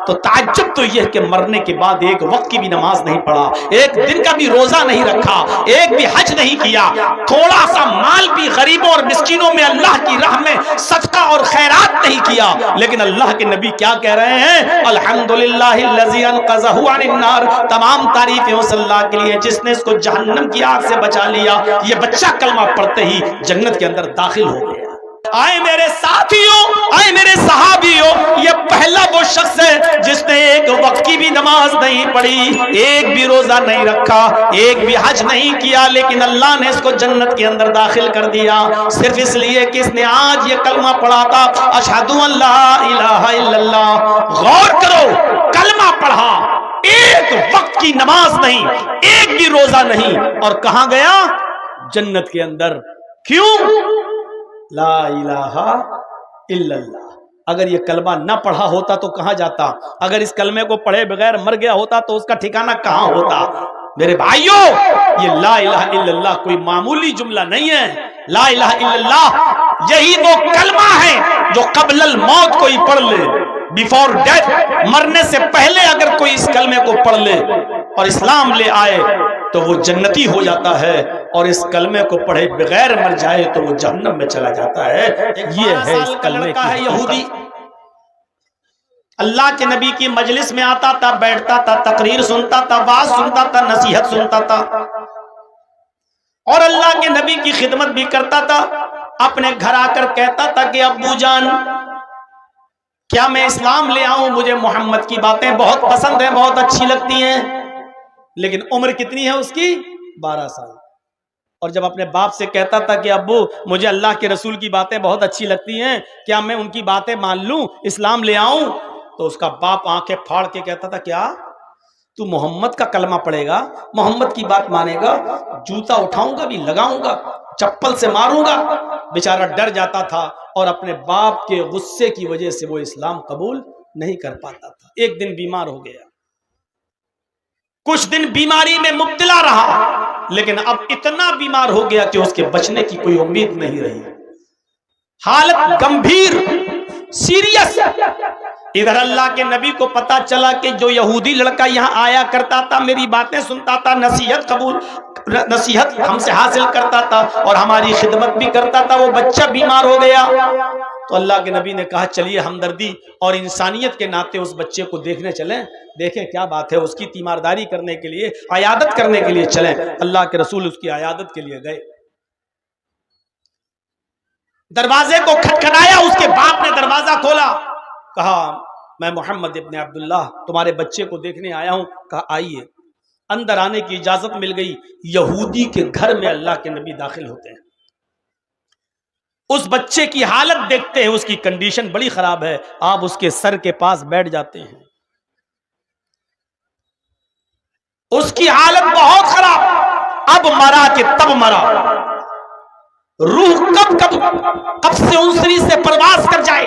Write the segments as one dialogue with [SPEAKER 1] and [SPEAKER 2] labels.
[SPEAKER 1] تو تعجب تو یہ کہ مرنے کے بعد ایک وقت کی بھی نماز نہیں پڑھا، ایک دن کا بھی روزہ نہیں رکھا، ایک بھی حج نہیں کیا، تھوڑا سا مال بھی غریبوں اور مسکینوں میں اللہ کی راہ میں صدقہ اور خیرات نہیں کیا، لیکن اللہ کے نبی کیا کہہ رہے ہیں؟ الحمدللہ الذی انقذہ عن النار، تمام تعریفیں اس اللہ کے لیے جس نے اس کو جہنم کی آگ سے بچا لیا۔ یہ بچہ کلمہ پڑھتے ہی جنت کے اندر داخل ہو گیا۔ آئے میرے ساتھیوں، آئے میرے صحابیوں، یہ پہلا وہ شخص ہے جس نے ایک وقت کی بھی نماز نہیں پڑھی، ایک بھی روزہ نہیں رکھا، ایک بھی حج نہیں کیا، لیکن اللہ نے اس کو جنت کے اندر داخل کر دیا، صرف اس لیے کہ اس نے آج یہ کلمہ پڑھا تھا، اشہد ان لا الہ الا اللہ۔ غور کرو، کلمہ پڑھا، ایک وقت کی نماز نہیں، ایک بھی روزہ نہیں، اور کہاں گیا؟ جنت کے اندر۔ کیوں؟ لا الہ الا اللہ۔ اگر یہ کلمہ نہ پڑھا ہوتا تو کہاں جاتا؟ اگر اس کلمے کو پڑھے بغیر مر گیا ہوتا تو اس کا ٹھکانہ کہاں ہوتا؟ میرے بھائیوں، یہ لا الہ الا اللہ کوئی معمولی جملہ نہیں ہے۔ لا الہ الا اللہ یہی وہ کلمہ ہے جو قبل الموت کوئی پڑھ لے، بیفور ڈیتھ، مرنے سے پہلے اگر کوئی اس کلمے کو پڑھ لے اور اسلام لے آئے تو وہ جنتی ہو جاتا ہے، اور اس کلمے کو پڑھے بغیر مر جائے تو وہ جہنم میں چلا جاتا ہے۔ یہ ہے اس کلمے کا یہودی، اللہ کے نبی کی مجلس میں آتا تھا، بیٹھتا تھا، تقریر سنتا تھا، واعظ سنتا تھا، نصیحت سنتا تھا، اور اللہ کے نبی کی خدمت بھی کرتا تھا۔ اپنے گھر آ کر کہتا تھا کہ ابو جان، کیا میں اسلام لے آؤں؟ مجھے محمد کی باتیں بہت پسند ہیں، بہت اچھی لگتی ہیں۔ لیکن عمر کتنی ہے اس کی؟ 12 سال۔ اور جب اپنے باپ سے کہتا تھا کہ ابو مجھے اللہ کے رسول کی باتیں بہت اچھی لگتی ہیں، کیا میں ان کی باتیں مان لوں، اسلام لے آؤں؟ تو اس کا باپ آنکھیں پھاڑ کے کہتا تھا کیا تو محمد کا کلمہ پڑھے گا، محمد کی بات مانے گا؟ جوتا اٹھاؤں گا بھی، لگاؤں گا، چپل سے ماروں گا۔ بیچارہ ڈر جاتا تھا اور اپنے باپ کے غصے کی وجہ سے وہ اسلام قبول نہیں کر پاتا تھا۔ ایک دن بیمار ہو گیا، کچھ دن بیماری میں مبتلا رہا، لیکن اب اتنا بیمار ہو گیا کہ اس کے بچنے کی کوئی امید نہیں رہی، حالت گمبھیر، سیریس۔ ادھر اللہ کے نبی کو پتا چلا کہ جو یہودی لڑکا یہاں آیا کرتا تھا، میری باتیں سنتا تھا، نصیحت ہم سے حاصل کرتا تھا اور ہماری خدمت بھی کرتا تھا، وہ بچہ بیمار ہو گیا۔ تو اللہ کے نبی نے کہا چلیے ہمدردی اور انسانیت کے ناطے اس بچے کو دیکھنے چلیں، دیکھیں کیا بات ہے، اس کی تیمارداری کرنے کے لیے، عیادت کرنے کے لیے چلیں۔ اللہ کے رسول اس کی عیادت کے لیے گئے، دروازے کو کھٹکھٹایا، اس کے باپ نے دروازہ کھولا، کہا میں محمد ابن عبداللہ تمہارے بچے کو دیکھنے آیا ہوں۔ کہا آئیے۔ اندر آنے کی اجازت مل گئی۔ یہودی کے گھر میں اللہ کے نبی داخل ہوتے ہیں، اس بچے کی حالت دیکھتے ہیں، اس کی کنڈیشن بڑی خراب ہے، آپ اس کے سر کے پاس بیٹھ جاتے ہیں، اس کی حالت بہت خراب، اب مرا کہ تب مرا، روح کب سے انسری سے پرواز کر جائے۔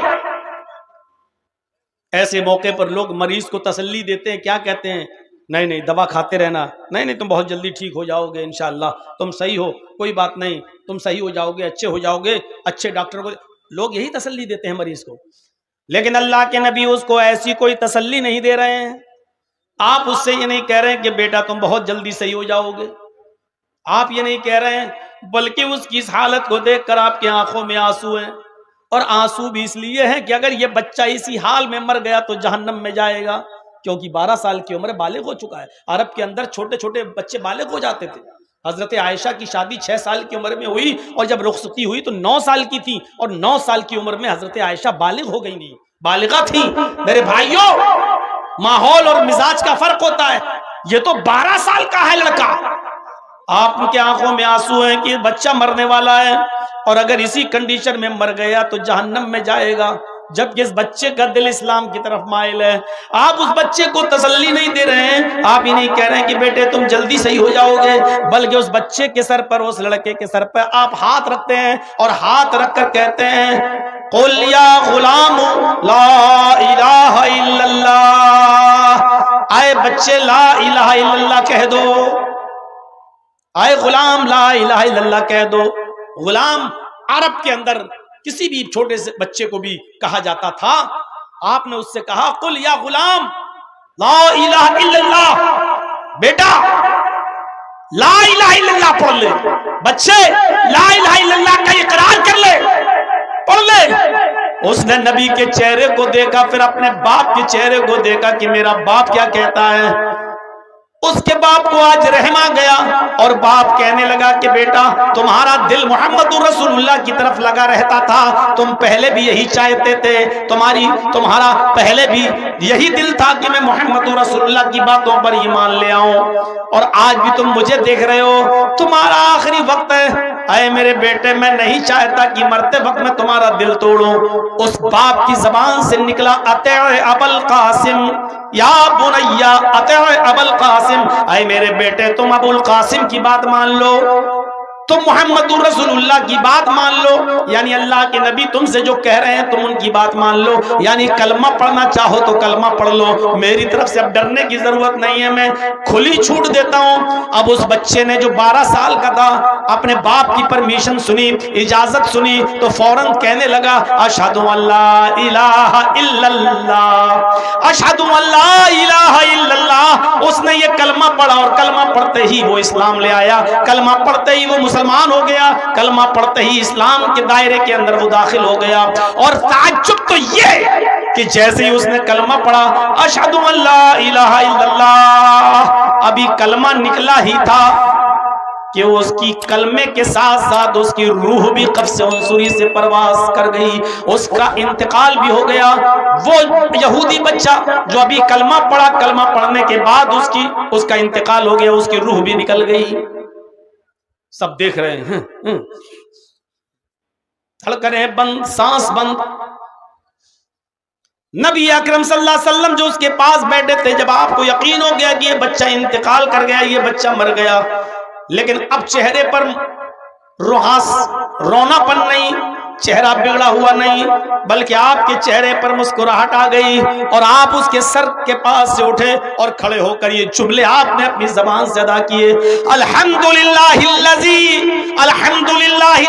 [SPEAKER 1] ایسے موقع پر لوگ مریض کو تسلی دیتے ہیں، کیا کہتے ہیں؟ نہیں نہیں دوا کھاتے رہنا، نہیں نہیں تم بہت جلدی ٹھیک ہو جاؤ گے، انشاءاللہ تم صحیح ہو، کوئی بات نہیں، تم صحیح ہو جاؤ گے، اچھے ہو جاؤ گے، اچھے ڈاکٹر کو۔ لوگ یہی تسلی دیتے ہیں مریض کو، لیکن اللہ کے نبی اس کو ایسی کوئی تسلی نہیں دے رہے ہیں۔ آپ اس سے یہ نہیں کہہ رہے ہیں کہ بیٹا تم بہت جلدی صحیح ہو جاؤ گے، آپ یہ نہیں کہہ رہے ہیں، بلکہ اس کی اس حالت کو دیکھ کر آپ کی آنکھوں میں آنسو ہیں، اور آنسو بھی اس لیے ہیں کہ اگر یہ بچہ اسی حال میں مر گیا تو جہنم میں جائے گا، کیونکہ 12 سال کی عمر بالغ ہو چکا ہے۔ عرب کے اندر چھوٹے چھوٹے بچے بالغ ہو جاتے تھے۔ حضرت عائشہ کی شادی 6 سال کی عمر میں ہوئی، اور جب رخصتی ہوئی تو 9 سال کی تھی، اور 9 سال کی عمر میں حضرت عائشہ بالغ ہو گئی، نہیں بالغہ تھی۔ میرے بھائیوں، ماحول اور مزاج کا فرق ہوتا ہے، یہ تو 12 سال کا ہے لڑکا، آپ کے آنکھوں میں آنسو ہیں کہ بچہ مرنے والا ہے، اور اگر اسی کنڈیشن میں مر گیا تو جہنم میں جائے گا، جبکہ اس بچے کا دل اسلام کی طرف مائل ہے۔ آپ اس بچے کو تسلی نہیں دے رہے ہیں، آپ ہی نہیں کہہ رہے ہیں کہ بیٹے تم جلدی صحیح ہو جاؤ گے، بلکہ اس بچے کے سر پر، اس لڑکے کے سر پر آپ ہاتھ رکھتے ہیں، اور ہاتھ رکھ کر کہتے ہیں قُلْ يَا غُلَامُ لَا إِلَهَ إِلَّا اللَّهُ، آئے بچے لا الہ الا اللہ کہہ دو، آئے غلام لا الہ الا اللہ کہہ دو۔ غلام عرب کے اندر کسی بھی چھوٹے سے بچے کو بھی کہا جاتا تھا آپ نے اس سے کہا قل یا غلام لا الہ الا اللہ، بیٹا لا الہ الا اللہ پڑھ لے، بچے لا الہ الا اللہ کا اقرار کر لے، پڑھ لے۔ اس نے نبی کے چہرے کو دیکھا، پھر اپنے باپ کے چہرے کو دیکھا کہ میرا باپ کیا کہتا ہے۔ اس کے باپ کو آج رحم آ گیا اور باپ کہنے لگا کہ بیٹا تمہارا دل محمد رسول اللہ کی طرف لگا رہتا تھا، تم پہلے بھی یہی چاہتے تھے، تمہارا پہلے بھی یہی دل تھا کہ میں محمد رسول اللہ کی باتوں پر ایمان لے آؤں، اور آج بھی تم مجھے دیکھ رہے ہو، تمہارا آخری وقت ہے۔ اے میرے بیٹے میں نہیں چاہتا کہ مرتے وقت میں تمہارا دل توڑوں۔ اس باپ کی زبان سے نکلا اطیع ابا القاسم یا بنیا اطیع ابا القاسم، اے میرے بیٹے تم ابو القاسم کی بات مان لو، تم محمد رسول اللہ کی بات مان لو، یعنی اللہ کے نبی تم سے جو کہہ رہے ہیں تم ان کی بات مان لو، یعنی کلمہ پڑھنا چاہو تو کلمہ پڑھ لو، میری طرف سے اب ڈرنے کی ضرورت نہیں ہے، میں کھلی چھوٹ دیتا ہوں۔ اب اس بچے نے جو 12 سال کا تھا اپنے باپ کی پرمیشن سنی، اجازت سنی، تو فوراً کہنے لگا اشہد ان لا الہ الا اللہ، اشہد ان لا الہ الا اللہ۔ اس نے یہ کلمہ پڑھا اور کلمہ پڑھتے ہی وہ اسلام لے آیا، کلمہ پڑھتے ہی وہ مسلمان ہو گیا، کلمہ پڑھتے ہی اسلام کے دائرے کے اندر وہ داخل ہو گیا۔ اور تعجب تو یہ کہ جیسے ہی اس نے کلمہ پڑھا اشہد ان لا الہ الا اللہ، ابھی کلمہ نکلا ہی تھا کہ اس کی کلمے کے ساتھ ساتھ اس کی روح بھی قبض عنصری سے پرواز کر گئی، اس کا انتقال بھی ہو گیا۔ وہ یہودی بچہ جو ابھی کلمہ پڑھا، کلمہ پڑھنے کے بعد اس کا انتقال ہو گیا، اس کی روح بھی نکل گئی۔ سب دیکھ رہے ہیں، دھڑکنیں بند، سانس بند۔ نبی اکرم صلی اللہ علیہ وسلم جو اس کے پاس بیٹھے تھے، جب آپ کو یقین ہو گیا کہ یہ بچہ انتقال کر گیا، یہ بچہ مر گیا، لیکن اب چہرے پر رونا پن نہیں، چہرہ بگڑا ہوا نہیں، بلکہ آپ کے چہرے پر مسکراہٹ آ گئی، اور آپ اس کے سر کے پاس سے اٹھے اور کھڑے ہو کر یہ جملے آپ نے اپنی زبان سے ادا کیے، الحمدللہ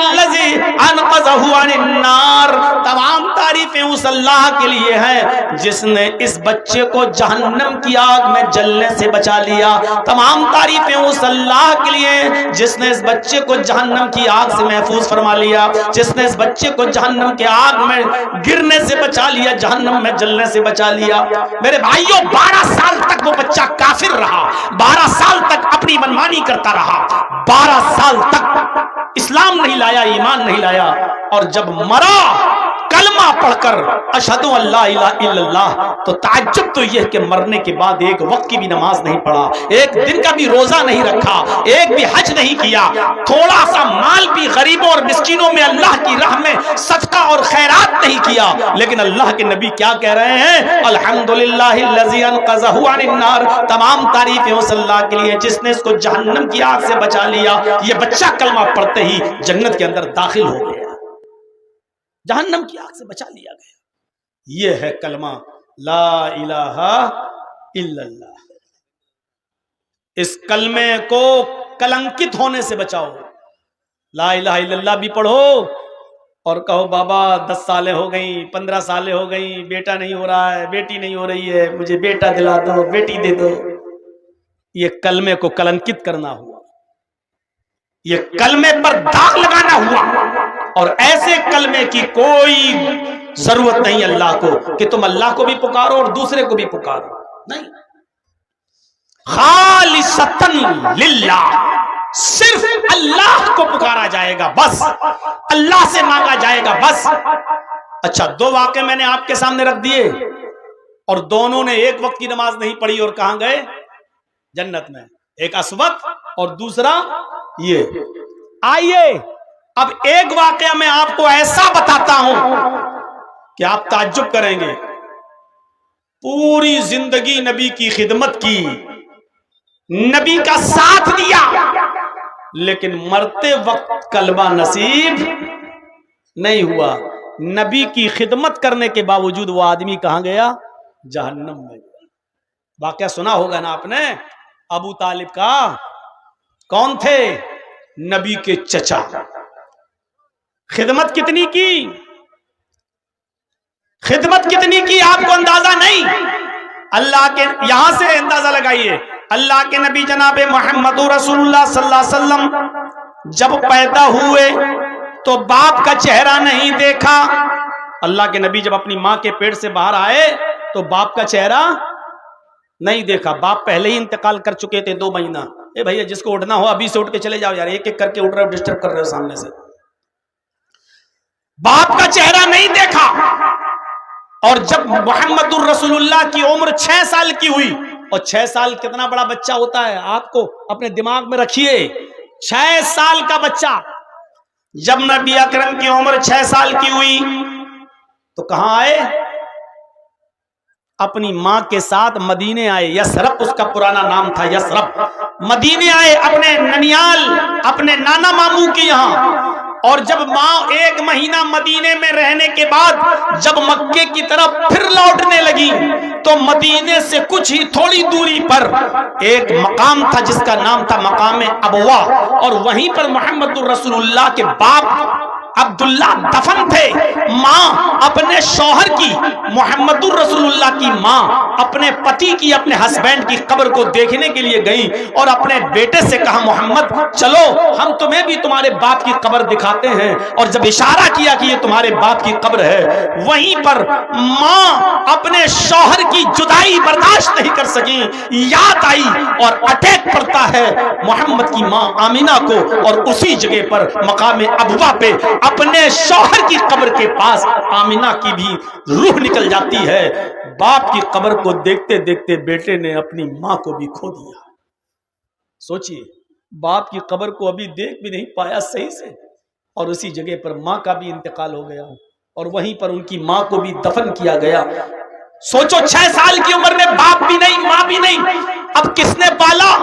[SPEAKER 1] الذی انقذہ عن النار۔ تمام تعریفیں اس اللہ کے لیے ہیں جس نے اس بچے کو جہنم کی آگ میں جلنے سے بچا لیا، تمام تعریفیں اس اللہ کے لیے جس نے اس بچے کو جہنم کی آگ سے محفوظ فرما لیا، جس نے اس بچے کو جہنم کے آگ میں گرنے سے بچا لیا، جہنم میں جلنے سے بچا لیا۔ میرے بھائیوں 12 سال تک وہ بچہ کافر رہا، 12 سال تک اپنی منمانی کرتا رہا، 12 سال تک اسلام نہیں لایا، ایمان نہیں لایا، اور جب مرا کلمہ پڑھ کر اشہد ان لا الہ الا اللہ، تو تعجب تو یہ کہ مرنے کے بعد ایک وقت کی بھی نماز نہیں پڑھا، ایک دن کا بھی روزہ نہیں رکھا، ایک بھی حج نہیں کیا، تھوڑا سا مال بھی غریبوں اور مسکینوں میں اللہ کی راہ میں صدقہ اور خیرات نہیں کیا، لیکن اللہ کے نبی کیا کہہ رہے ہیں؟ الحمدللہ الذی انقذہ عن النار، تمام تعریفیں اس اللہ کے لیے جس نے اس کو جہنم کی آگ سے بچا لیا۔ یہ بچہ کلمہ پڑھتے ہی جنت کے اندر داخل ہو گیا، جہنم کی آگ سے بچا لیا گیا۔ یہ ہے کلمہ لا الہ الا اللہ۔ اس کلمے کو کلنکت ہونے سے بچاؤ۔ لا الہ الا اللہ بھی پڑھو اور کہو بابا 10 سالیں ہو گئیں، 15 سالیں ہو گئیں، بیٹا نہیں ہو رہا ہے، بیٹی نہیں ہو رہی ہے، مجھے بیٹا دلا دو، بیٹی دے دو۔ یہ کلمے کو کلنکت کرنا ہوا، یہ کلمے پر داغ لگانا ہوا، اور ایسے کلمے کی کوئی ضرورت نہیں اللہ کو کہ تم اللہ کو بھی پکارو اور دوسرے کو بھی پکارو، نہیں، خالصتاً للہ، صرف اللہ کو پکارا جائے گا، بس اللہ سے مانگا جائے گا، بس۔ اچھا 2 واقعے میں نے آپ کے سامنے رکھ دیے، اور دونوں نے ایک وقت کی نماز نہیں پڑھی اور کہاں گئے؟ جنت میں۔ ایک اسود اور دوسرا یہ۔ آئیے اب ایک واقعہ میں آپ کو ایسا بتاتا ہوں کہ آپ تعجب کریں گے۔ پوری زندگی نبی کی خدمت کی، نبی کا ساتھ دیا، لیکن مرتے وقت کلمہ نصیب نہیں ہوا۔ نبی کی خدمت کرنے کے باوجود وہ آدمی کہاں گیا؟ جہنم میں گیا۔ واقعہ سنا ہوگا نا آپ نے، ابو طالب کا۔ کون تھے؟ نبی کے چچا۔ خدمت کتنی کی؟ خدمت کتنی کی آپ کو اندازہ نہیں. اللہ کے یہاں سے اندازہ لگائیے. اللہ کے نبی جناب محمد رسول اللہ صلی اللہ علیہ وسلم جب پیدا ہوئے تو باپ کا چہرہ نہیں دیکھا. اللہ کے نبی جب اپنی ماں کے پیٹ سے باہر آئے تو باپ کا چہرہ نہیں دیکھا. باپ پہلے ہی انتقال کر چکے تھے 2 مہینہ. اے بھیا جس کو اٹھنا ہو ابھی سے اٹھ کے چلے جاؤ یار, ایک ایک کر کے اٹھ رہے ہو, ڈسٹرب کر رہے ہو سامنے سے. باپ کا چہرہ نہیں دیکھا. اور جب محمد الرسول اللہ کی عمر 6 سال کی ہوئی, اور 6 سال کتنا بڑا بچہ ہوتا ہے آپ کو اپنے دماغ میں رکھیے, 6 سال کا بچہ. جب نبی اکرم کی عمر 6 سال کی ہوئی تو کہاں آئے؟ اپنی ماں کے ساتھ مدینے آئے. یسرب اس کا پرانا نام تھا, یسرب. مدینے آئے اپنے ننیال, اپنے نانا ماموں کے یہاں. اور جب ماں 1 مہینہ مدینے میں رہنے کے بعد جب مکے کی طرف پھر لوٹنے لگی تو مدینے سے کچھ ہی تھوڑی دوری پر ایک مقام تھا جس کا نام تھا مقام ابوا, اور وہیں پر محمد الرسول اللہ کے باپ عبداللہ دفن تھے. ماں اپنے شوہر کی, محمد الرسول اللہ کی ماں اپنے پتی کی, اپنے ہسبینڈ کی قبر کو دیکھنے کے لیے گئی اور اپنے بیٹے سے کہا محمد چلو ہم تمہیں بھی تمہارے باپ کی قبر دکھاتے ہیں. اور جب اشارہ کیا کہ یہ تمہارے باپ کی قبر ہے, وہیں پر ماں اپنے شوہر کی جدائی برداشت نہیں کر سکی, یاد آئی اور اٹیک پڑتا ہے محمد کی ماں آمینہ کو, اور اسی جگہ پر مقام ابوا پہ اپنے شوہر کی قبر کے پاس آمینہ کی بھی روح نکل جاتی ہے. باپ کی قبر کو دیکھتے دیکھتے بیٹے نے اپنی ماں کو بھی کھو دیا. سوچئے, باپ کی قبر کو ابھی دیکھ بھی نہیں پایا صحیح سے, اور اسی جگہ پر ماں کا بھی انتقال ہو گیا, اور وہیں پر ان کی ماں کو بھی دفن کیا گیا. سوچو 6 سال کی عمر میں باپ بھی نہیں ماں بھی نہیں, اب کس نے پالا؟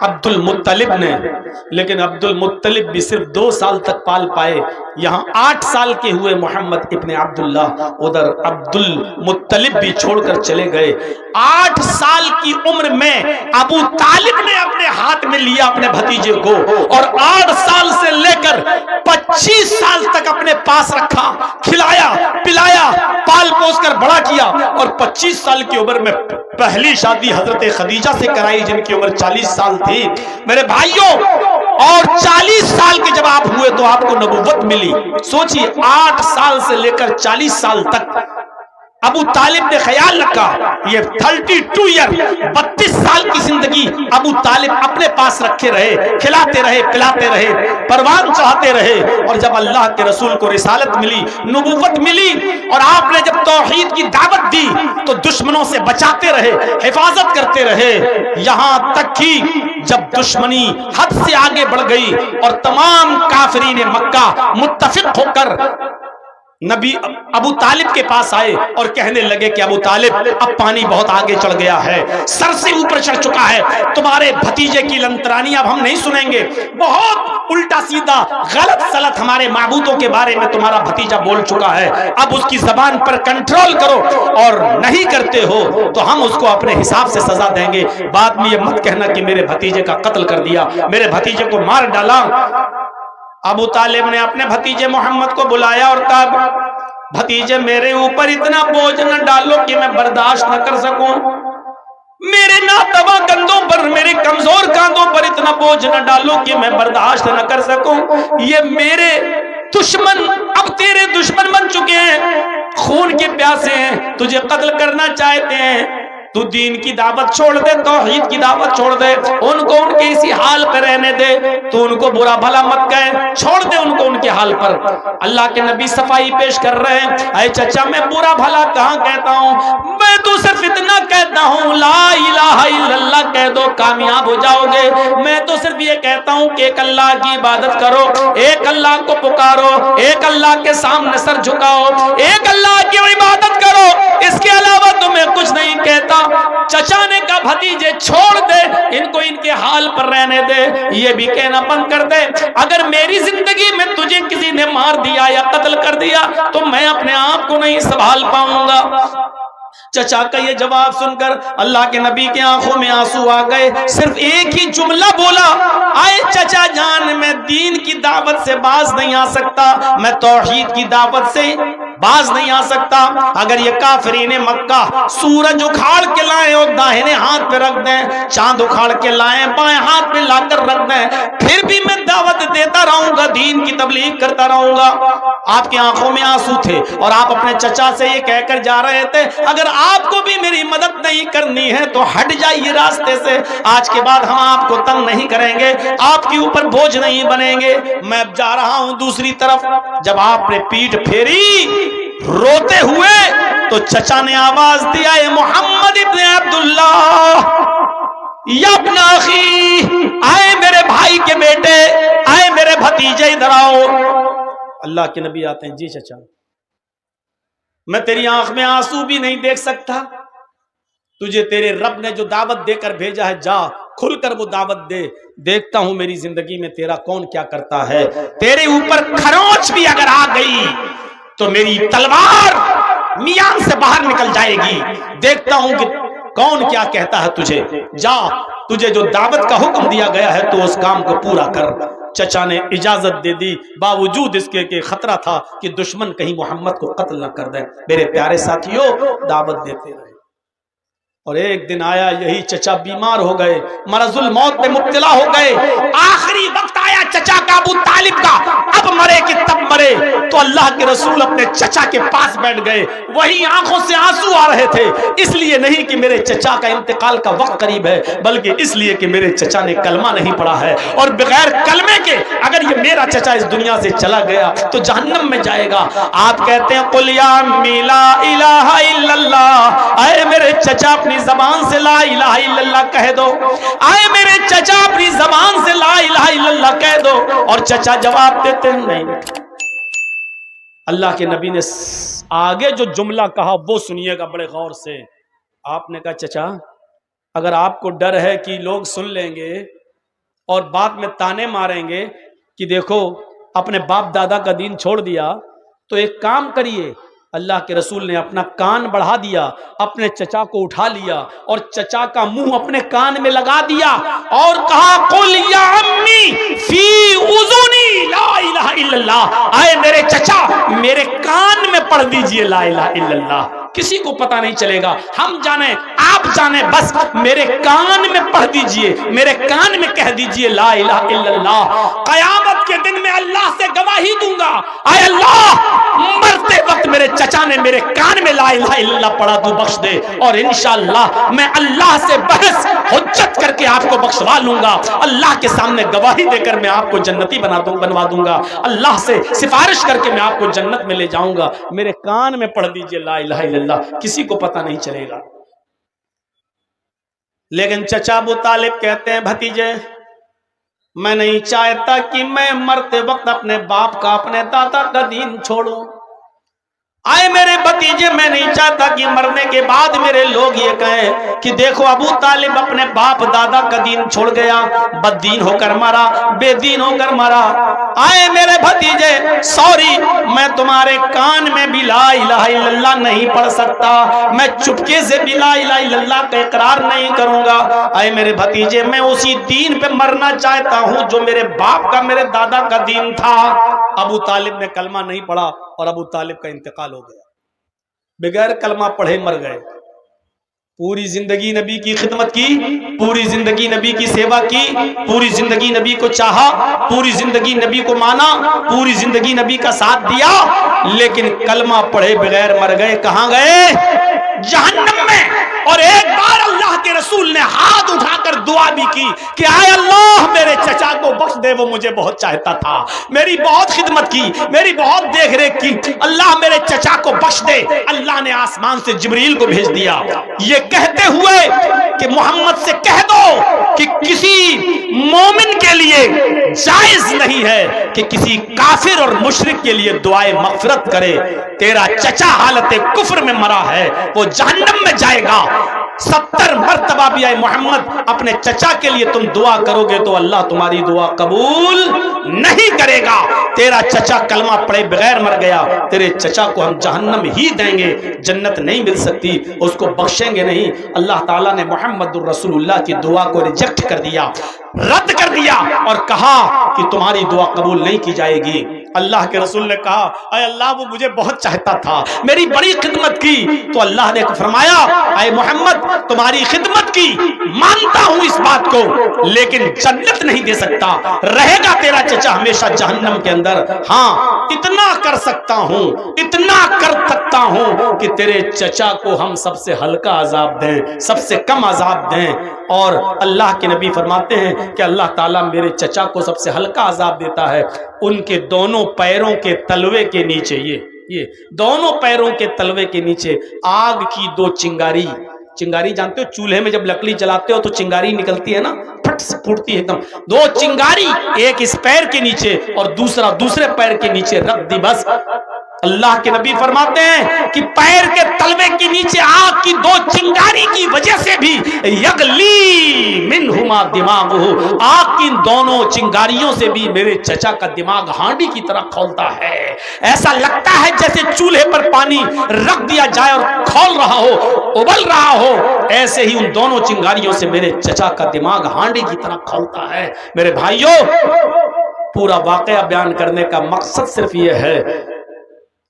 [SPEAKER 1] عبد المطلب نے. لیکن عبد المطلب بھی صرف 2 سال تک پال پائے. یہاں 8 سال کے ہوئے محمد ابن عبداللہ, ادھر عبد المطلب بھی چھوڑ کر چلے گئے. 8 سال کی عمر میں ابو طالب نے اپنے ہاتھ میں لیا اپنے بھتیجے کو, اور 8 سال سے لے کر 25 سال تک اپنے پاس رکھا, کھلایا پلایا, پال پوس کر بڑا کیا. اور 25 سال کی عمر میں پہلی شادی حضرت خدیجہ سے کرائی جن کی عمر 40 سال تھی میرے بھائیوں. اور 40 سال کے جب آپ ہوئے تو آپ کو نبوت ملی. سوچئے 8 سال سے لے کر 40 سال تک ابو طالب نے خیال رکھا, یہ 32 ایئر 32 سال کی زندگی ابو طالب اپنے پاس رکھے رہے, کھلاتے رہے پلاتے رہے, پروان چڑھاتے رہے. اور جب اللہ کے رسول کو رسالت ملی, نبوت ملی, اور آپ نے جب توحید کی دعوت دی تو دشمنوں سے بچاتے رہے, حفاظت کرتے رہے, یہاں تک کہ جب دشمنی حد سے آگے بڑھ گئی اور تمام کافرین مکہ متفق ہو کر نبی ابو طالب کے پاس آئے اور کہنے لگے کہ ابو طالب اب پانی بہت آگے چڑھ گیا ہے, سر سے اوپر چڑھ چکا ہے, تمہارے بھتیجے کی لنترانی اب ہم نہیں سنیں گے. بہت الٹا سیدھا غلط سلط ہمارے معبودوں کے بارے میں تمہارا بھتیجا بول چکا ہے, اب اس کی زبان پر کنٹرول کرو, اور نہیں کرتے ہو تو ہم اس کو اپنے حساب سے سزا دیں گے. بعد میں یہ مت کہنا کہ میرے بھتیجے کا قتل کر دیا, میرے بھتیجے کو مار ڈالا. ابو طالب نے اپنے بھتیجے محمد کو بلایا اور کہا بھتیجے میرے اوپر اتنا بوجھ نہ ڈالو کہ میں برداشت نہ کر سکوں, میرے ناتواں کندھوں پر, میرے کمزور کاندھوں پر اتنا بوجھ نہ ڈالو کہ میں برداشت نہ کر سکوں. یہ میرے دشمن اب تیرے دشمن بن چکے ہیں, خون کے پیاسے ہیں, تجھے قتل کرنا چاہتے ہیں. تو دین کی دعوت چھوڑ دے, توحید کی دعوت چھوڑ دے, ان کو ان کے اسی حال پہ رہنے دے, تو ان کو برا بھلا مت کہے, چھوڑ دے ان کو ان کے حال پر. اللہ کے نبی صفائی پیش کر رہے ہیں, اے چچا میں برا بھلا کہاں کہتا ہوں, میں تو صرف اتنا کہتا ہوں لا الہ الا اللہ کہہ دو کامیاب ہو جاؤ گے. میں تو صرف یہ کہتا ہوں کہ ایک اللہ کی عبادت کرو, ایک اللہ کو پکارو, ایک اللہ کے سامنے سر جھکاؤ, ایک اللہ کی عبادت کرو, اس کے علاوہ تو میں کچھ نہیں کہتا. چچا نے کہا بھتیجے چھوڑ دے ان کو, ان کے حال پر رہنے دے, یہ بھی کہنا بند کر دے اگر میری زندگی میں تجھے کسی نے مار دیا یا قتل کر دیا تو میں اپنے آپ کو نہیں سنبھال پاؤں گا. چچا کا یہ جواب سن کر اللہ کے نبی کے آنکھوں میں آنسو آ گئے. صرف ایک ہی جملہ بولا, آئے چچا جان میں دین کی دعوت سے باز نہیں آ سکتا, میں توحید کی دعوت سے باز نہیں آ سکتا۔ اگر یہ کافرین مکہ سورج اکھاڑ کے لائیں اور داہنے ہاتھ پہ رکھ دیں، چاند اکھاڑ کے لائیں بائیں ہاتھ پہ لا کر رکھ دیں، پھر بھی میں دعوت دیتا رہوں گا، دین کی تبلیغ کرتا رہوں گا۔ آپ کی آنکھوں میں آنسو تھے اور آپ اپنے چچا سے یہ کہہ کر جا رہے تھے اگر آپ کو بھی میری مدد نہیں کرنی ہے تو ہٹ جائیے راستے سے، آج کے بعد ہم آپ کو تنگ نہیں کریں گے، آپ کے اوپر بوجھ نہیں بنیں گے، میں اب جا رہا ہوں دوسری طرف۔ جب آپ نے پیٹھ پھیری روتے ہوئے تو چچا نے آواز دیا، اے محمد ابن عبداللہ، یا ابن اخی، آئے میرے بھائی کے بیٹے، آئے میرے بھتیجے، ادھر آؤ۔ اللہ کے نبی آتے ہیں، جی چچا، میں تیری آنکھ میں آنسو بھی نہیں دیکھ سکتا، تجھے تیرے رب نے جو دعوت دے کر بھیجا ہے جا کھل کر وہ دعوت دے، دیکھتا ہوں میری زندگی میں تیرا کون کیا کرتا ہے، تیرے اوپر کھروچ بھی اگر آ گئی تو میری تلوار میان سے باہر نکل جائے گی، دیکھتا ہوں کہ کون کیا کہتا ہے تجھے، جا تجھے جو دعوت کا حکم دیا گیا ہے تو اس کام کو پورا کر۔ چچا نے اجازت دے دی، باوجود اس کے کہ خطرہ تھا کہ دشمن کہیں محمد کو قتل نہ کر دے۔ میرے پیارے ساتھیوں، دعوت دیتے رہے اور ایک دن آیا یہی چچا بیمار ہو گئے، مرض الموت میں مبتلا ہو گئے، آخری وقت آیا چچا کا، ابو طالب کا، اب مرے کہ تب مرے، تو اللہ کے رسول اپنے چچا کے پاس بیٹھ گئے، وہی آنکھوں سے آنسو آ رہے تھے، اس لیے نہیں کہ میرے چچا کا انتقال کا وقت قریب ہے، بلکہ اس لیے کہ میرے چچا نے کلمہ نہیں پڑھا ہے، اور بغیر کلمے کے اگر یہ میرا چچا اس دنیا سے چلا گیا تو جہنم میں جائے گا۔ آپ کہتے ہیں قل یا امی لا الہ الا اللہ، اے میرے چچا اپنی زبان سے لا الہ الا اللہ کہہ دو، آئے میرے چچا اپنی زبان سے لا الہ الا اللہ کہہ دو، اور چچا جواب دیتے ہیں نہیں۔ اللہ کے نبی نے آگے جو جملہ کہا وہ سنیے گا بڑے غور سے۔ آپ نے کہا چچا اگر آپ کو ڈر ہے کہ لوگ سن لیں گے اور بعد میں تانے ماریں گے کہ دیکھو اپنے باپ دادا کا دین چھوڑ دیا، تو ایک کام کریے۔ اللہ کے رسول نے اپنا کان بڑھا دیا، اپنے چچا کو اٹھا لیا اور چچا کا منہ اپنے کان میں لگا دیا اور کہا قل یا امی فی اذنی لا الہ الا اللہ، آئے میرے چچا میرے کان میں پڑھ دیجئے لا الہ الا اللہ، کسی کو پتہ نہیں چلے گا، ہم جانیں آپ جانیں، بس میرے کان میں پڑھ دیجئے، میرے کان میں کہہ دیجئے لا الہ الا اللہ۔ قیامت کے دن میں اللہ سے گواہی دوں گا، اے اللہ مرتے وقت میرے چچا نے میرے کان میں لا الہ الا اللہ پڑھا، تو بخش دے، اور انشاءاللہ میں اللہ سے بحث حجت کر کے آپ کو بخشوا لوں گا، اللہ کے سامنے گواہی دے کر میں آپ کو جنتی بنوا دوں گا، اللہ سے سفارش کر کے میں آپ کو جنت میں لے جاؤں گا، میرے کان میں پڑھ دیجئے لا الہ الا اللہ، کسی کو پتہ نہیں چلے گا۔ لیکن چچا ابو طالب کہتے ہیں بھتیجے میں نہیں چاہتا کہ میں مرتے وقت اپنے باپ کا اپنے دادا کا دین چھوڑوں، آئے میرے بھتیجے میں نہیں چاہتا کہ مرنے کے بعد میرے لوگ یہ کہیں کہ دیکھو ابو طالب اپنے باپ دادا کا دین چھوڑ گیا، بد دین ہو کر مرا، بے دین ہو کر مرا۔ آئے میرے بھتیجے سوری، میں تمہارے کان میں بھی لا الہ الا اللہ نہیں پڑھ سکتا، میں چپکے سے بھی لا الہ الا اللہ کا اقرار نہیں کروں گا۔ آئے میرے بھتیجے میں اسی دین پہ مرنا چاہتا ہوں جو میرے باپ کا میرے دادا کا دین تھا۔ ابو طالب نے کلمہ نہیں پڑھا اور ابو طالب کا انتقال ہو گیا، بغیر کلمہ پڑھے مر گئے۔ پوری زندگی نبی کی خدمت کی، پوری زندگی نبی کی سیوا کی، پوری زندگی نبی کو چاہا، پوری زندگی نبی کو مانا، پوری زندگی نبی کا ساتھ دیا، لیکن کلمہ پڑھے بغیر مر گئے۔ کہاں گئے؟ جہنم میں۔ اور ایک بار اللہ کے رسول نے ہاتھ اٹھا کر دعا بھی کی کہ آئے اللہ میرے چچا کو بخش دے، وہ مجھے بہت چاہتا تھا، میری بہت خدمت کی، میری بہت دیکھ ریکھ کی، اللہ میرے چچا کو بخش دے۔ اللہ نے آسمان سے جبریل کو بھیج دیا یہ کہتے ہوئے کہ محمد سے کہہ دو کہ کسی مومن کے لیے جائز نہیں ہے کہ کسی کافر اور مشرک کے لیے دعائے مغفرت کرے۔ تیرا چچا حالت کفر میں مرا ہے، وہ جہنم میں جائے گا۔ 70 مرتبہ بھی آئے محمد اپنے چچا کے لیے تم دعا کرو گے تو اللہ تمہاری دعا قبول نہیں کرے گا۔ تیرا چچا کلمہ پڑھے بغیر مر گیا، تیرے چچا کو ہم جہنم ہی دیں گے، جنت نہیں مل سکتی، اس کو بخشیں گے نہیں۔ اللہ تعالیٰ نے محمد الرسول اللہ کی دعا کو ریجیکٹ کر دیا، رد کر دیا، اور کہا کہ تمہاری دعا قبول نہیں کی جائے گی۔ اللہ کے رسول نے کہا اے اللہ وہ مجھے بہت چاہتا تھا, میری بڑی خدمت کی. تو اللہ نے فرمایا اے محمد تمہاری خدمت کی مانتا ہوں اس بات کو, لیکن جنت نہیں دے سکتا, رہے گا تیرا چچا ہمیشہ جہنم کے اندر. ہاں اتنا کر سکتا ہوں, اتنا کر سکتا ہوں کہ تیرے چچا کو ہم سب سے ہلکا عذاب دیں, سب سے کم عذاب دیں. اور اللہ کے نبی فرماتے ہیں کہ اللہ تعالیٰ میرے چچا کو سب سے ہلکا عذاب دیتا ہے, ان کے دونوں پیروں کے تلوے کے نیچے, یہ دونوں پیروں کے تلوے کے نیچے آگ کی 2 چنگاری. چنگاری جانتے ہو, چولہے میں جب لکڑی جلاتے ہو تو چنگاری نکلتی ہے نا, پھٹ سے پھوٹتی ہے ایک دم. 2 چنگاری, ایک اس پیر کے نیچے اور دوسرا دوسرے پیر کے نیچے رکھ دی. بس اللہ کے نبی فرماتے ہیں کہ پیر کے تلوے کے نیچے آگ کی 2 چنگاری کی وجہ سے بھی یغلی منہما دماغہ, آگ کی دونوں چنگاریوں سے بھی میرے چچا کا دماغ ہانڈی کی طرح کھولتا ہے. ایسا لگتا ہے جیسے چولہے پر پانی رکھ دیا جائے اور کھول رہا ہو, ابل رہا ہو, ایسے ہی ان دونوں چنگاریوں سے میرے چچا کا دماغ ہانڈی کی طرح کھولتا ہے. میرے بھائیوں, پورا واقعہ بیان کرنے کا مقصد صرف یہ ہے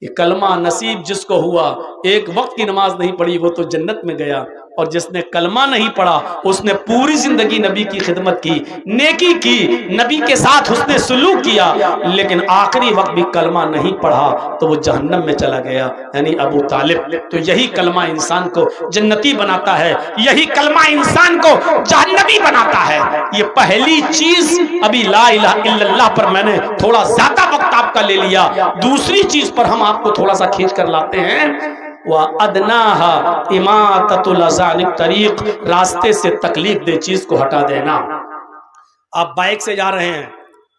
[SPEAKER 1] کہ کلمہ نصیب جس کو ہوا, ایک وقت کی نماز نہیں پڑھی وہ تو جنت میں گیا, اور جس نے کلمہ نہیں پڑھا اس نے پوری زندگی نبی کی خدمت کی, نیکی کی, نبی کے ساتھ اس نے سلوک کیا, لیکن آخری وقت بھی کلمہ نہیں پڑھا تو وہ جہنم میں چلا گیا, یعنی ابو طالب. تو یہی کلمہ انسان کو جنتی بناتا ہے, یہی کلمہ انسان کو جہنمی بناتا ہے. یہ پہلی چیز ابھی لا الہ الا اللہ پر میں نے تھوڑا زیادہ وقت آپ کا لے لیا. دوسری چیز پر ہم آپ کو تھوڑا سا کھینچ کر لاتے ہیں, وَأَدْنَاهَا إِمَاطَةُ الْأَذَى عَنِ الطَّرِيقِ, راستے سے تکلیف دہ چیز کو ہٹا دینا. آپ بائک سے جا رہے ہیں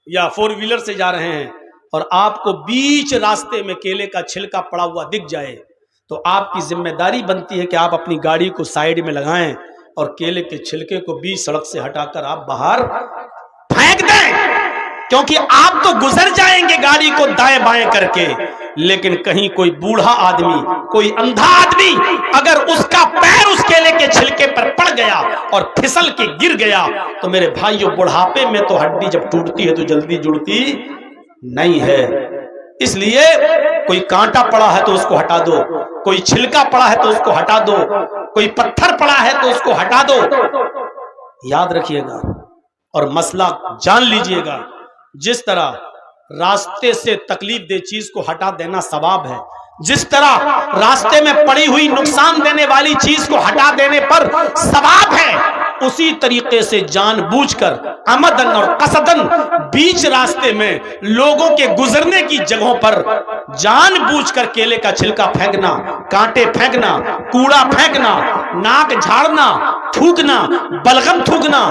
[SPEAKER 1] یا 4 ویلر سے جا رہے ہیں اور آپ کو بیچ راستے میں کیلے کا چھلکا پڑا ہوا دکھ جائے تو آپ کی ذمہ داری بنتی ہے کہ آپ اپنی گاڑی کو سائیڈ میں لگائیں اور کیلے کے چھلکے کو بیچ سڑک سے ہٹا کر آپ باہر پھینک دیں, کیونکہ آپ تو گزر جائیں گے گاڑی کو دائیں بائیں کر کے, لیکن کہیں کوئی بوڑھا آدمی, کوئی اندھا آدمی اگر اس کا پیر اس کیلے کے چھلکے پر پڑ گیا اور پھسل کے گر گیا تو میرے بھائیوں بڑھاپے میں تو ہڈی جب ٹوٹتی ہے تو جلدی جڑتی نہیں ہے. اس لیے کوئی کانٹا پڑا ہے تو اس کو ہٹا دو, کوئی چھلکا پڑا ہے تو اس کو ہٹا دو, کوئی پتھر پڑا ہے تو اس کو ہٹا دو. یاد رکھیے گا اور مسئلہ جان لیجئے گا, جس طرح راستے سے تکلیف دہ چیز کو ہٹا دینا ثواب ہے, جس طرح راستے میں پڑی ہوئی نقصان دینے والی چیز کو ہٹا دینے پر ثواب ہے, اسی طریقے سے جان بوجھ کر عمدن اور قصدن بیچ راستے میں لوگوں کے گزرنے کی جگہوں پر جان بوجھ کر کیلے کا چھلکا پھینکنا, کانٹے پھینکنا, کوڑا پھینکنا, ناک جھاڑنا, تھوکنا, بلغم تھوکنا,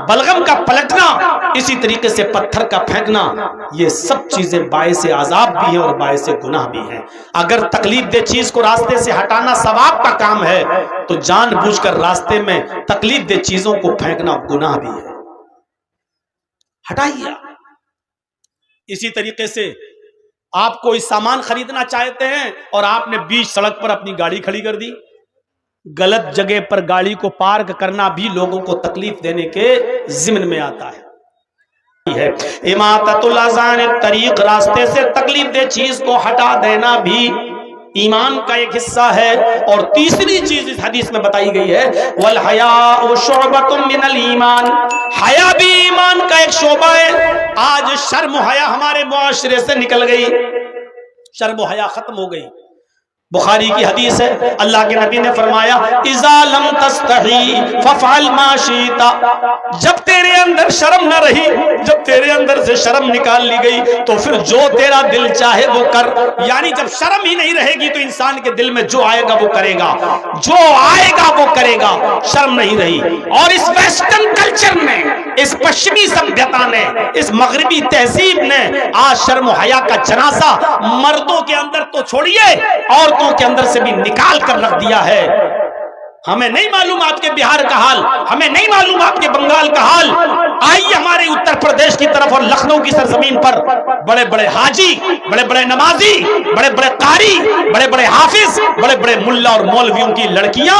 [SPEAKER 1] بلغم کا پلٹنا, اسی طریقے سے پتھر کا پھینکنا, یہ سب چیزیں باعث عذاب بھی ہیں اور باعث گناہ بھی ہیں. اگر تکلیف دہ چیز کو راستے سے ہٹانا ثواب کا کام ہے تو جان بوجھ کر راستے میں تکلیف دہ چیزوں کو پھینکنا گناہ بھی ہے. ہٹائیے. اسی طریقے سے آپ کوئی سامان خریدنا چاہتے ہیں اور آپ نے بیچ سڑک پر اپنی گاڑی کھڑی کر دی, غلط جگہ پر گاڑی کو پارک کرنا بھی لوگوں کو تکلیف دینے کے ضمن میں آتا ہے. اماطۃ الاذی عن الطریق, راستے سے تکلیف دہ چیز کو ہٹا دینا بھی ایمان کا ایک حصہ ہے. اور تیسری چیز اس حدیث میں بتائی گئی ہے, والحیاء شعبۃ من الایمان, حیا بھی ایمان کا ایک شعبہ ہے. آج شرم و حیا ہمارے معاشرے سے نکل گئی, شرم و حیا ختم ہو گئی. بخاری کی حدیث ہے, اللہ کے نبی نے فرمایا اذا لم تستحی ففعل ما شئت, جب تیرے اندر شرم نہ رہی, جب تیرے اندر سے شرم نکال لی گئی تو پھر جو تیرا دل چاہے وہ کر. یعنی جب شرم ہی نہیں رہے گی تو انسان کے دل میں جو آئے گا وہ کرے گا, جو آئے گا وہ کرے گا. شرم نہیں رہی. اور اس ویسٹرن کلچر نے, اس پشچمی سمجھتا نے, اس مغربی تہذیب نے آج شرم و حیا کا جنازہ مردوں کے اندر تو چھوڑیے اور کے اندر سے بھی نکال کر رکھ دیا ہے. ہمیں نہیں معلوم آپ کے بہار کا حال, ہمیں نہیں معلوم آپ کے بنگال کا حال. آئیے ہمارے اتر پردیش کی طرف اور لکھنؤ کی سرزمین پر بڑے بڑے حاجی, بڑے بڑے نمازی, بڑے بڑے قاری, بڑے بڑے حافظ, بڑے بڑے ملا اور مولویوں کی لڑکیاں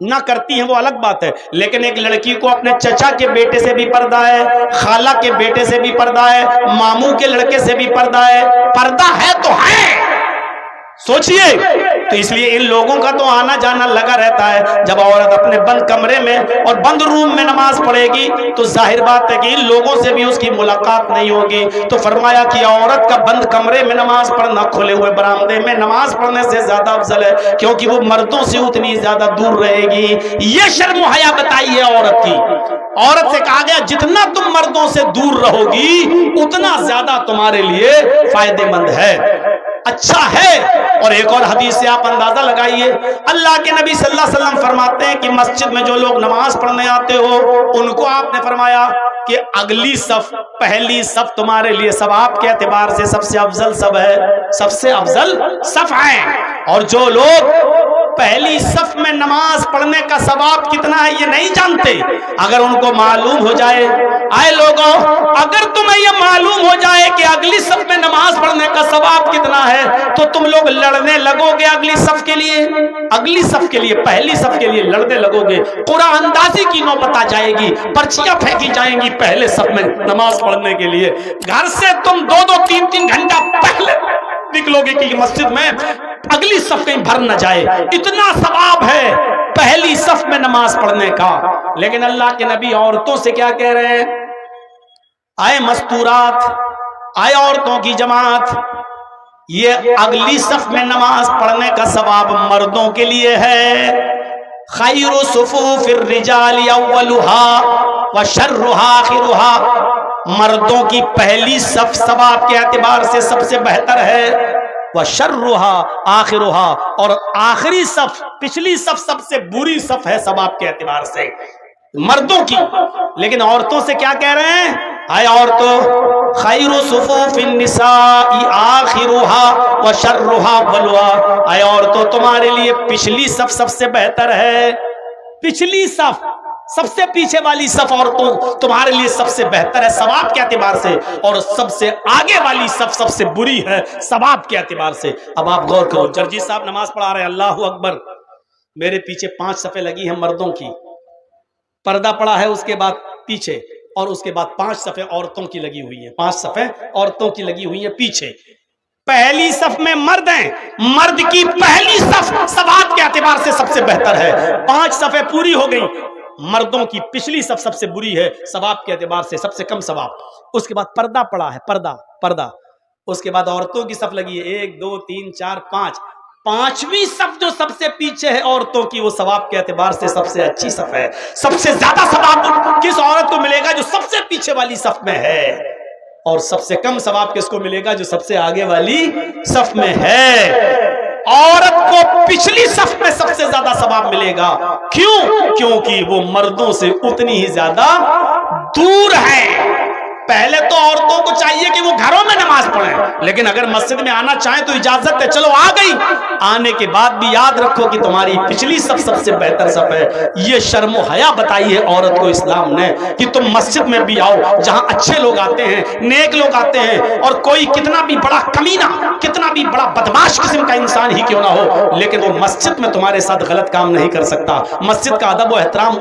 [SPEAKER 1] نہ کرتی ہیں وہ الگ بات ہے، لیکن ایک لڑکی کو اپنے چچا کے بیٹے سے بھی پردہ ہے، خالہ کے بیٹے سے بھی پردہ ہے، ماموں کے لڑکے سے بھی پردہ ہے، پردہ ہے تو ہے، سوچئے۔ تو اس لیے ان لوگوں کا تو آنا جانا لگا رہتا ہے۔ جب عورت اپنے بند کمرے میں اور بند روم میں نماز پڑھے گی تو ظاہر بات ہے کہ ان لوگوں سے بھی اس کی ملاقات نہیں ہوگی۔ تو فرمایا کہ عورت کا بند کمرے میں نماز پڑھنا کھلے ہوئے برآمدے میں نماز پڑھنے سے زیادہ افضل ہے، کیونکہ وہ مردوں سے اتنی زیادہ دور رہے گی۔ یہ شرم و حیا بتائیے عورت کی۔ عورت سے کہا گیا جتنا تم مردوں سے دور رہو گی اتنا زیادہ تمہارے لیے فائدہ مند ہے، اچھا ہے۔ اور ایک اور حدیث سے آپ اندازہ لگائیے، اللہ کے نبی صلی اللہ علیہ وسلم فرماتے ہیں کہ مسجد میں جو لوگ نماز پڑھنے آتے ہو ان کو آپ نے فرمایا کہ اگلی صف، پہلی صف تمہارے لیے ثواب کے اعتبار سے سب سے افضل صف ہے، سب سے افضل صف ہے۔ اور جو لوگ پہلی صف میں نماز پڑھنے کا ثواب کتنا ہے یہ نہیں جانتے، اگر ان کو معلوم ہو جائے، آئے لوگوں اگر تمہیں یہ معلوم ہو جائے کہ اگلی صف میں نماز پڑھنے کا ثواب کتنا ہے تو تم لوگ لڑنے لگو گے اگلی صف کے لیے، اگلی صف کے لیے، پہلی صف کے لیے لڑنے لگو گے، قرآن اندازی کی نوبت آ جائے گی، پرچیاں پھینکی جائیں گی پہلے صف میں نماز پڑھنے کے لیے۔ گھر سے تم 2-3 گھنٹہ پہلے نکلو گے کہ مسجد میں اگلی صف کہیں بھر نہ جائے، اتنا ثواب ہے پہلی صف میں نماز پڑھنے کا۔ لیکن اللہ کے نبی عورتوں سے کیا کہہ رہے ہیں؟ آئے مستورات، آئے عورتوں کی جماعت، یہ اگلی صف میں نماز پڑھنے کا ثواب مردوں کے لیے ہے۔ خیر صفوف الرجال اولها وشرها آخرها، مردوں کی پہلی صف ثواب کے اعتبار سے سب سے بہتر ہے، وشرها آخرها، اور آخری صف، پچھلی صف سب سے بری صف ہے ثواب کے اعتبار سے مردوں کی۔ لیکن عورتوں سے کیا کہہ رہے ہیں؟ اے عورتوں، خیر صفوف النساء آخرها وشرها اولها، اے عورتوں تمہارے لیے پچھلی صف سب سے بہتر ہے، پچھلی صف، سب سے پیچھے والی صف عورتوں تمہارے لیے سب سے بہتر ہے ثواب کے اعتبار سے، اور سب سے آگے والی صف سب سے بری ہے ثواب کے اعتبار سے۔ اب آپ غور کرو، جرجی صاحب نماز پڑھا رہے ہیں، اللہ اکبر، میرے پیچھے 5 صفیں لگی ہیں مردوں کی، پردہ پڑا ہے اس کے بعد پیچھے، اور اس کے بعد 5 صفیں عورتوں کی لگی ہوئی ہیں، 5 صفیں عورتوں کی لگی ہوئی ہیں پیچھے۔ پہلی صف میں مرد ہیں، مرد کی پہلی صف ثواب کے اعتبار سے سب سے بہتر ہے، 5 صفیں پوری ہو گئی، مردوں کی پچھلی صف سب سے بری ہے ثواب کے اعتبار سے، سب سے کم ثواب۔ اس کے بعد پردہ پڑا ہے، پردہ، اس کے بعد عورتوں کی صف لگی ہے، 1 2 3 4 5، 5ویں صف جو سب سے پیچھے ہے عورتوں کی، وہ ثواب کے اعتبار سے سب سے اچھی صف ہے۔ سب سے زیادہ ثواب کس عورت کو ملے گا؟ جو سب سے پیچھے والی صف میں ہے، اور سب سے کم ثواب کس کو ملے گا؟ جو سب سے آگے والی صف میں ہے۔ عورت کو پچھلی صف میں سب سے زیادہ ثواب ملے گا، کیوں؟ کیونکہ وہ مردوں سے اتنی ہی زیادہ دور ہے۔ پہلے تو عورتوں کو چاہیے کہ وہ گھروں میں نماز پڑھیں، لیکن اگر مسجد میں آنا چاہیں تو اجازت ہے، چلو آ گئی، آنے کے بعد بھی یاد رکھو کہ تمہاری پچھلی صف سب سے بہتر صف ہے۔ یہ شرم و حیا بتائی ہے عورت کو اسلام نے کہ تم مسجد میں بھی آؤ جہاں اچھے لوگ آتے ہیں، نیک لوگ آتے ہیں، اور کوئی کتنا بھی بڑا کمینہ، کتنا بھی بڑا بدماش قسم کا انسان ہی کیوں نہ ہو، لیکن وہ مسجد میں تمہارے ساتھ غلط کام نہیں کر سکتا۔ مسجد کا ادب و احترام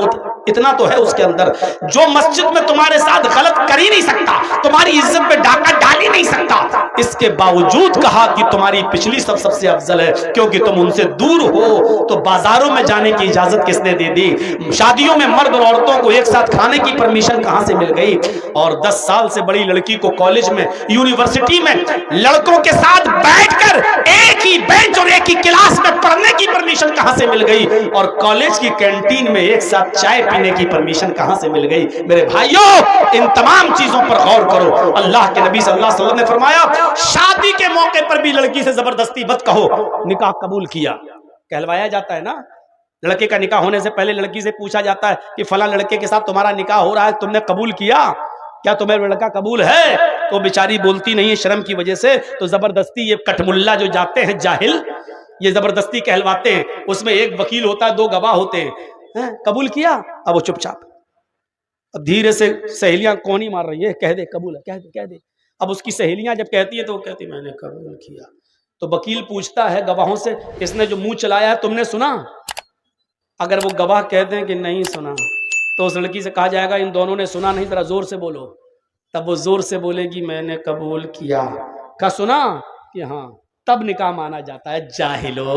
[SPEAKER 1] اتنا تو ہے اس کے اندر، جو مسجد میں تمہارے ساتھ غلط کر ہی نہیں سکتا، تمہاری عزت پہ ڈاکہ ڈال ہی نہیں سکتا، اس کے باوجود کہا کہ تمہاری پچھلی صف سب سے افضل ہے، کیونکہ تم ان سے دور ہو۔ تو بازاروں میں جانے کی اجازت کس نے دے دی؟ شادیوں میں مرد اور عورتوں کو ایک ساتھ کھانے کی پرمیشن کہاں سے مل گئی؟ اور 10 سال سے بڑی لڑکی کو کالج میں، یونیورسٹی میں لڑکوں کے ساتھ بیٹھ کر ایک ہی بینچ اور ایک ہی کلاس میں پڑھنے کی پرمیشن کہاں سے مل گئی؟ اور کالج کی کینٹین میں ایک ساتھ چائے پینے کی پرمیشن کہاں سے مل گئی؟ میرے بھائیوں، ان تمام چیزوں پر غور کرو۔ اللہ کے نبی صلی اللہ علیہ وسلم نے فرمایا شادی کے موقع پر بھی لڑکی سے زبردستی مت کہو نکاح قبول کیا، کہلوایا جاتا ہے نا، لڑکے کا نکاح ہونے سے پہلے لڑکی سے پوچھا جاتا ہے کہ فلاں لڑکے کے ساتھ تمہارا نکاح ہو رہا ہے، تم نے قبول کیا؟ کیا تمہیں لڑکا قبول ہے؟ تو بیچاری بولتی نہیں ہے شرم کی وجہ سے، تو زبردستی یہ کٹ ملا جو جاتے ہیں جاہل، یہ زبردستی کہلواتے ہیں، اس میں ایک وکیل ہوتا ہے، 2 گواہ ہوتے ہیں، قبول کیا؟ اب وہ چپ چاپ، اب دھیرے سے سہیلیاں کونی مار رہی ہے، کہہ دے قبول ہے، کہہ دے۔ اب اس کی سہیلیاں جب کہتی ہیں تو وہ کہتی میں نے قبول کیا۔ تو وکیل پوچھتا ہے گواہوں سے، اس نے جو منہ چلایا ہے تم نے سنا؟ اگر وہ گواہ کہتے ہیں کہ نہیں سنا تو اس لڑکی سے کہا جائے گا ان دونوں نے سنا نہیں، ذرا زور سے بولو، تب وہ زور سے بولے گی میں نے قبول کیا، کہا سنا کہ ہاں، تب نکاح مانا جاتا ہے۔ جاہلو